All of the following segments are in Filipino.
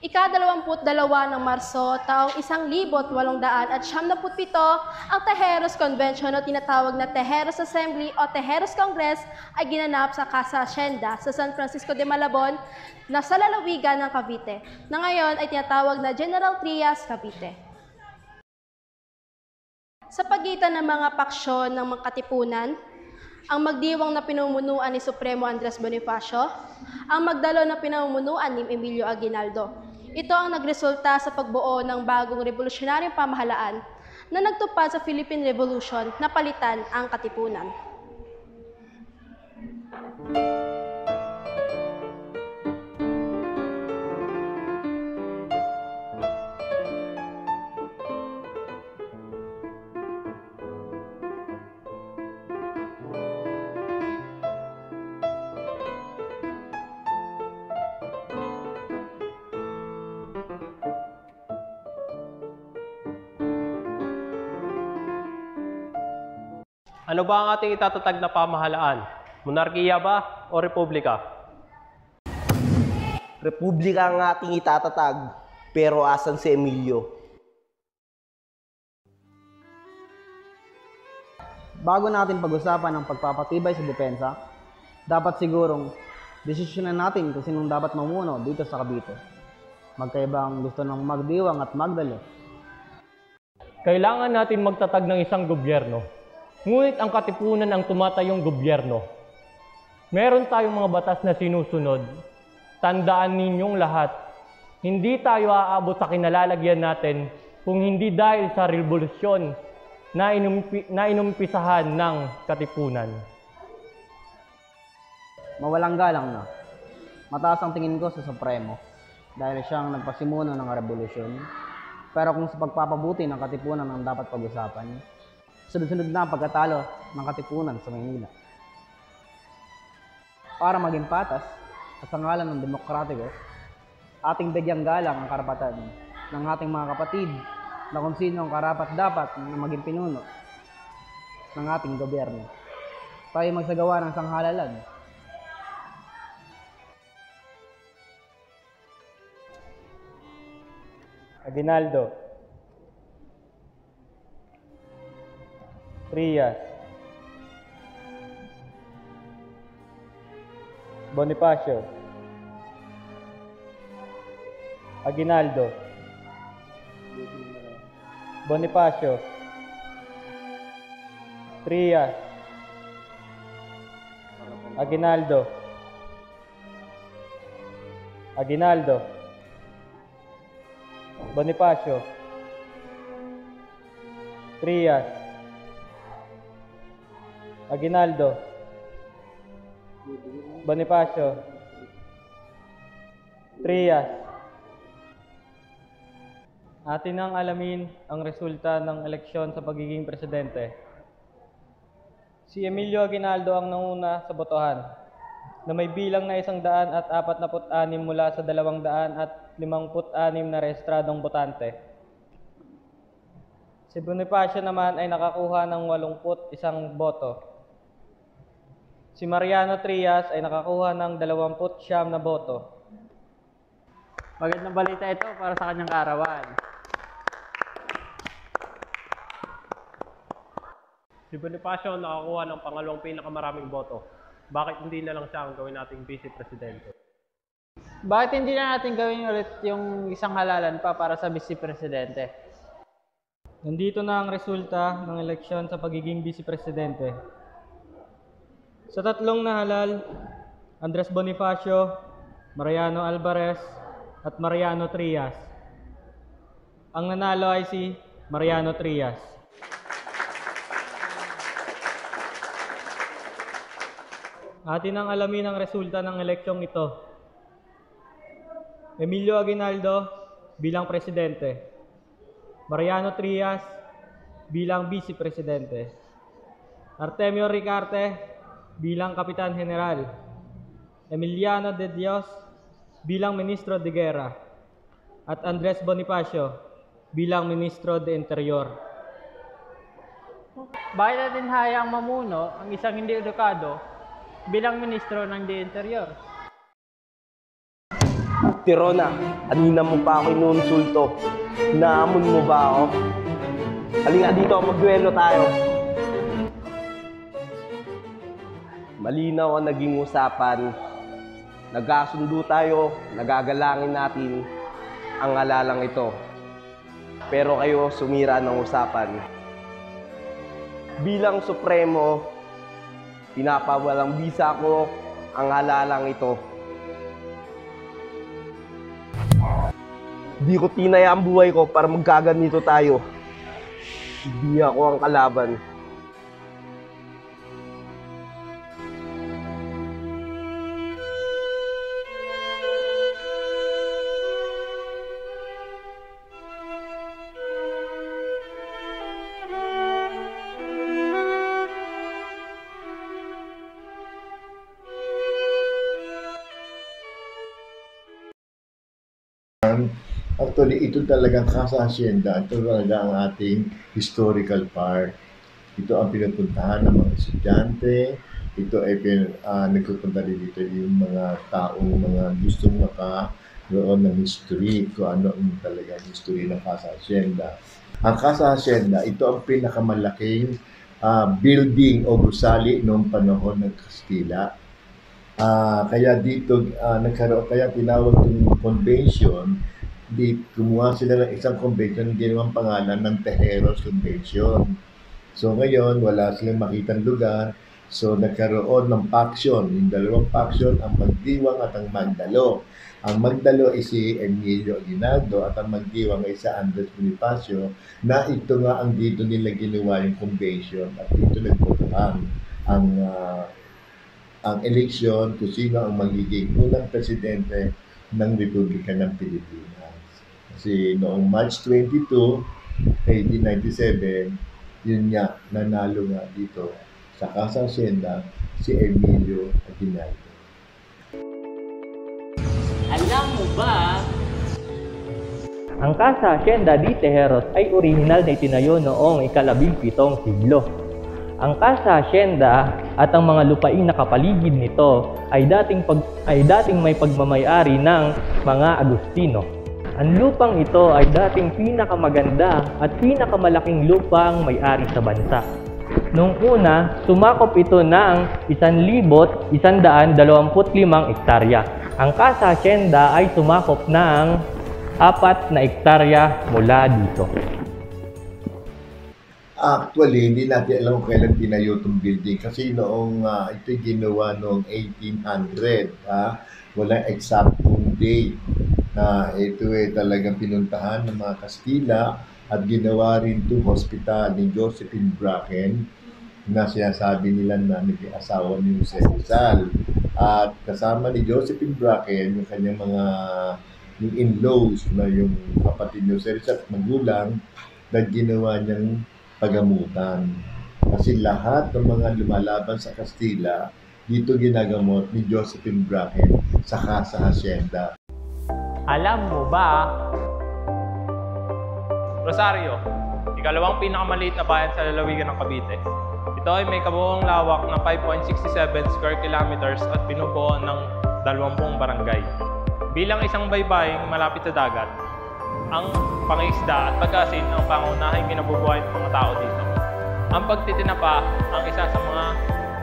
Ika-22 ng Marso, taong 1897, ang Tejeros Convention o tinatawag na Tejeros Assembly o Tejeros Congress ay ginanap sa Casa Hacienda sa San Francisco de Malabon na sa lalawigan ng Cavite, na ngayon ay tinatawag na General Trias, Cavite. Sa pagitan ng mga paksyon ng mga katipunan, ang magdiwang na pinamumunuan ni Supremo Andres Bonifacio, ang magdalo na pinamumunuan ni Emilio Aguinaldo. Ito ang nagresulta sa pagbuo ng bagong revolusyonaryong pamahalaan na nagtupad sa Philippine Revolution na palitan ang katipunan. Ano ba ang ating itatatag na pamahalaan? Monarkiya ba o republika? Republika ang ating itatatag, pero asan si Emilio? Bago natin pag-usapan ang pagpapatibay sa depensa, dapat sigurong desisyonan natin kung sinong dapat mamuno dito sa Cavite. Magkaiba ang gusto ng magdiwang at magdalo. Kailangan natin magtatag ng isang gobyerno. Ngunit ang katipunan ang tumatayong gobyerno. Meron tayong mga batas na sinusunod. Tandaan ninyong lahat, hindi tayo aabot sa kinalalagyan natin kung hindi dahil sa revolusyon na inumpisahan ng katipunan. Mawalang galang na. Mataas ang tingin ko sa Supremo dahil siyang nagpasimuno ng revolusyon. Pero kung sa pagpapabuti ng katipunan ang dapat pag-usapan, sunod-sunod na ang pagkatalo ng katipunan sa Maynila. Para maging patas at sa ngalan ng demokratiko, ating bigyang galang ang karapatan ng ating mga kapatid na kung sino ang karapat-dapat na maging pinuno ng ating gobyerno. Tayo magsagawa ng sanghalalan. Aguinaldo, Trias, Bonifacio, Aguinaldo, Bonifacio, Trias, Aguinaldo, Aguinaldo, Bonifacio, Trias, Aguinaldo, Bonifacio, Trias. Atin nang alamin ang resulta ng eleksyon sa pagiging presidente. Si Emilio Aguinaldo ang nanguna sa botohan, na may bilang na 146 mula sa 256 na rehistradong botante. Si Bonifacio naman ay nakakuha ng 81 boto. Si Mariano Trias ay nakakuha ng 29 na boto. Magandang balita ito para sa kanyang kaarawan. Si Bonifacio nakakuha ng pangalawang pinakamaraming boto. Bakit hindi na lang siya ang gawin nating vice presidente? Bakit hindi na natin gawin ulit yung isang halalan pa para sa vice presidente? Nandito na ang resulta ng eleksyon sa pagiging vice presidente. Sa tatlong nahalal, Andres Bonifacio, Mariano Alvarez, at Mariano Trias. Ang nanalo ay si Mariano Trias. Atin ang alamin ang resulta ng eleksyong ito. Emilio Aguinaldo bilang presidente. Mariano Trias bilang vice presidente. Artemio Ricarte bilang kapitan general. Emiliano de Dios bilang ministro de guerra. At Andres Bonifacio bilang ministro de interior. Bakit natin hayaang mamuno ang isang hindi edukado bilang ministro ng de interior? Tirona, kanina mo pa ako inuunsulto. Hinahamon mo ba ako? Halika dito, magduelo tayo. Malinaw ang naging usapan. Nagkasundo tayo, nagagalangin natin ang halalang ito. Pero kayo sumira ng usapan. Bilang Supremo, pinapawalang bisa ko ang halalang ito. Di ko tinaya ang buhay ko para magkaganito tayo. Hindi ako ang kalaban. Actually, ito talagang Casa Hacienda. Ito talaga ang ating historical park. Ito ang pinupuntahan ng mga estudyante. Ito ay nagpupunta rin dito yung mga taong mga gustong makaroon ng history, kung ano ang talagang history ng Casa Hacienda. Ang Casa Hacienda, ito ang pinakamalaking building o gusali noong panahon ng Kastila. Kaya dito nagkaroon, kaya tinawag yung convention. Kumuha sila ng isang convention, ginawang pangalan ng Tejeros Convention. So ngayon, wala silang makitang lugar. So nagkaroon ng faction. Yung dalawang faction, ang Magdiwang at ang Magdalo. Ang Magdalo ay si Emilio Aguinaldo at ang Magdiwang ay si Andres Bonifacio, na ito nga ang dito nila ginawa yung convention at dito nagbotohan ang eleksyon kung sino ang magiging unang presidente ng Republika ng Pilipinas. Kasi noong March 22, 1897, yun nga, nanalo nga dito sa Casa Hacienda si Emilio Aguinaldo. Alam mo ba? Ang Casa Hacienda de Tejeros ay orihinal na itinayo noong ika-17 siglo. Ang Casa Hacienda at ang mga lupaing nakapaligid nito ay dating may pagmamayari ng mga Agustino. Ang lupang ito ay dating pinakamaganda at pinakamalaking lupang may-ari sa bansa. Noong una, sumakop ito ng 1,125 hektarya. Ang Casa Hacienda ay sumakop ng 4 na hektarya mula dito. Actually, hindi natin alam kung kailan tinayo itong building kasi noong ito ginawa noong 1800. Walang eksaktong date na ito ay talagang pinuntahan ng mga Kastila at ginawa rin itong hospital ni Josephine Bracken na sinasabi nila na naging asawa ni Jose Rizal. At kasama ni Josephine Bracken, yung kanyang mga yung in-laws na yung kapatid ni Jose Rizal at magulang na ginawa niyang pagamutan. Kasi lahat ng mga lumalaban sa Kastila, dito ginagamot ni Josephine Bracken sa Casa Hacienda. Alam mo ba? Rosario, ikalawang pinakamaliit na bayan sa lalawigan ng Cavite. Ito ay may kabuuang lawak na 5.67 square kilometers at binubuo ng 20 barangay. Bilang isang baybaying malapit sa dagat, ang pangisda at pag-asin ang pangunahing kinabubuhay ng mga tao dito. Ang pagtitinapa ang isa sa mga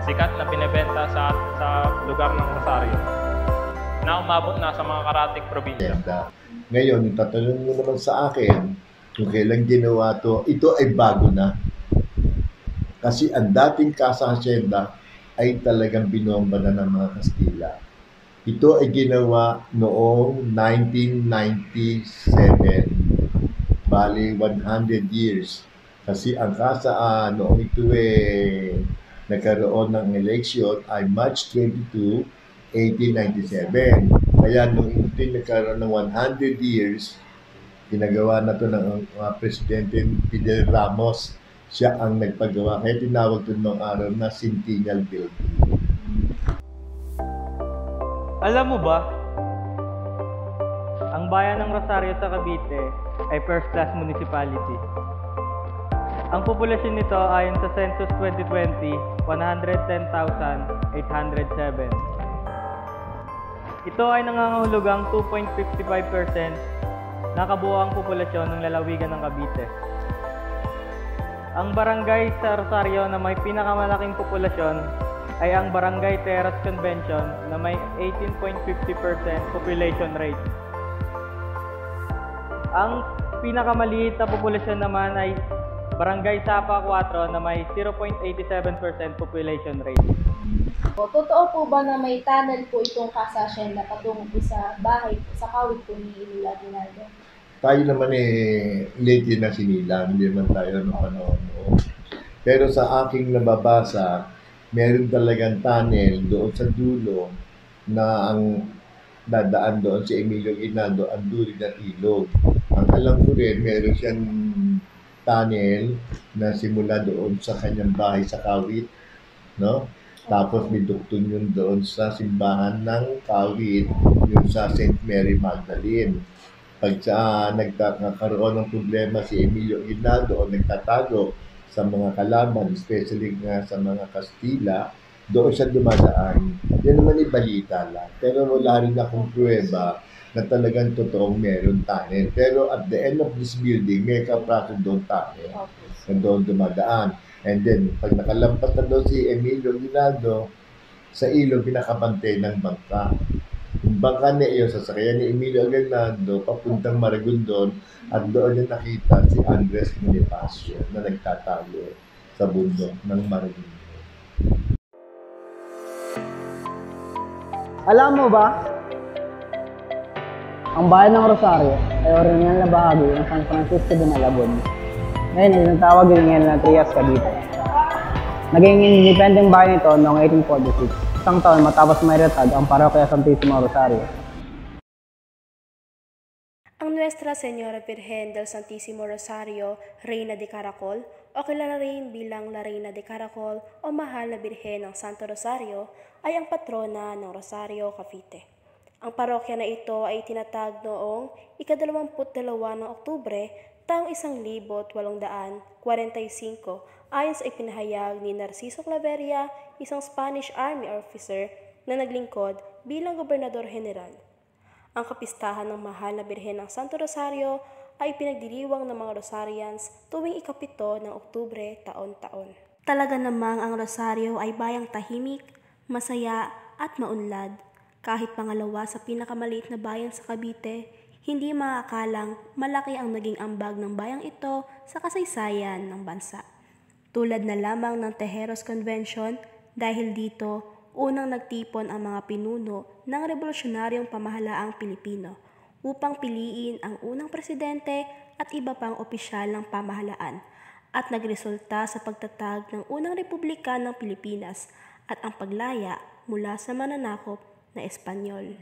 sikat na pinebenta sa lugar ng Rosario, na umabot na sa mga karatig probinsya. Ngayon, yung tatanong mo naman sa akin, kung kailan ginawa ito ay bago na. Kasi ang dating Casa Hacienda ay talagang binomba na ng mga Kastila. Ito ay ginawa noong 1997. Bali, 100 years. Kasi ang Casa, noong ito nagkaroon ng election ay March 22, 1897. Kaya nung ito nagkaroon ng 100 years, ginagawa na ito ng Presidente Fidel Ramos. Siya ang nagpagawa. Kaya tinawag ito noong araw na Centennial Building. Alam mo ba, ang bayan ng Rosario sa Cavite ay first-class municipality. Ang populasyon nito ayon sa Census 2020, 110,807. Ito ay nangangahulugang 2.55% ng kabuoang populasyon ng lalawigan ng Cavite. Ang barangay sa Rosario na may pinakamalaking populasyon ay ang Barangay Terrace Convention na may 18.50% population rate. Ang pinakamaliit na populasyon naman ay Barangay Sapa 4 na may 0.87% population rate. Totoo po ba na may tunnel po itong Casa Hacienda patungo po sa bahay po, sa kawit po ni Emilio Aguinaldo? Tayo naman late na sinilang, hindi naman tayo ng panahon noon. Pero sa aking nababasa, meron talagang tunnel doon sa dulo na ang dadaan doon si Emilio Aguinaldo ang duri ng ilog. Ang alam ko rin, meron siyang tunnel na simula doon sa kanyang bahay sa Kawit, no? Tapos may duktong yun doon sa simbahan ng Kawit, yung sa St. Mary Magdalene. Pag nagkakaroon ng problema si Emilio Aguinaldo o nagtatago sa mga kalaban, especially nga sa mga Kastila, doon siya dumadaan. Yan naman balita lang. Pero wala rin akong pruweba na talagang totoong meron tunnel. Pero at the end of this building, may kapraso doon tunnel na doon dumadaan. And then, pag nakalampas na doon si Emilio Aguinaldo, sa ilog, pinakabantay ng bangka. Yung bangka na iyon, sasakyan ni Emilio Aguinaldo, papuntang Maragondon, at doon niya nakita si Andres Bonifacio na nagtatago sa bundok ng Maragondon. Alam mo ba, ang bayan ng Rosario ay original na bahagi ng San Francisco de Malabon. Ngayon ay natawag ngayon na Trias, Cavite. Naging independent bayan ito noong 1846, isang taon matapos may retag ang parokya Santissimo Rosario. Ang Nuestra Señora Virgen del Santissimo Rosario, Reina de Caracol, o kilala rin bilang La Reina de Caracol o Mahal na Birhen ng Santo Rosario, ay ang patrona ng Rosario, Cavite. Ang parokya na ito ay tinatag noong ika-22 ng Oktubre taong 1845 ayon sa ipinahayag ni Narciso Claveria, isang Spanish Army officer na naglingkod bilang Gobernador General. Ang kapistahan ng Mahal na Birhen ng Santo Rosario ay pinagdiriwang ng mga Rosarians tuwing ika-7 ng Oktubre taon-taon. Talaga namang ang Rosario ay bayang tahimik, masaya at maunlad. Kahit pangalawa sa pinakamaliit na bayan sa Cavite, hindi maakalang malaki ang naging ambag ng bayang ito sa kasaysayan ng bansa. Tulad na lamang ng Tejeros Convention, dahil dito unang nagtipon ang mga pinuno ng revolusyonaryong pamahalaang Pilipino upang piliin ang unang presidente at iba pang opisyal ng pamahalaan at nagresulta sa pagtatag ng unang republika ng Pilipinas at ang paglaya mula sa mananakop na Espanyol.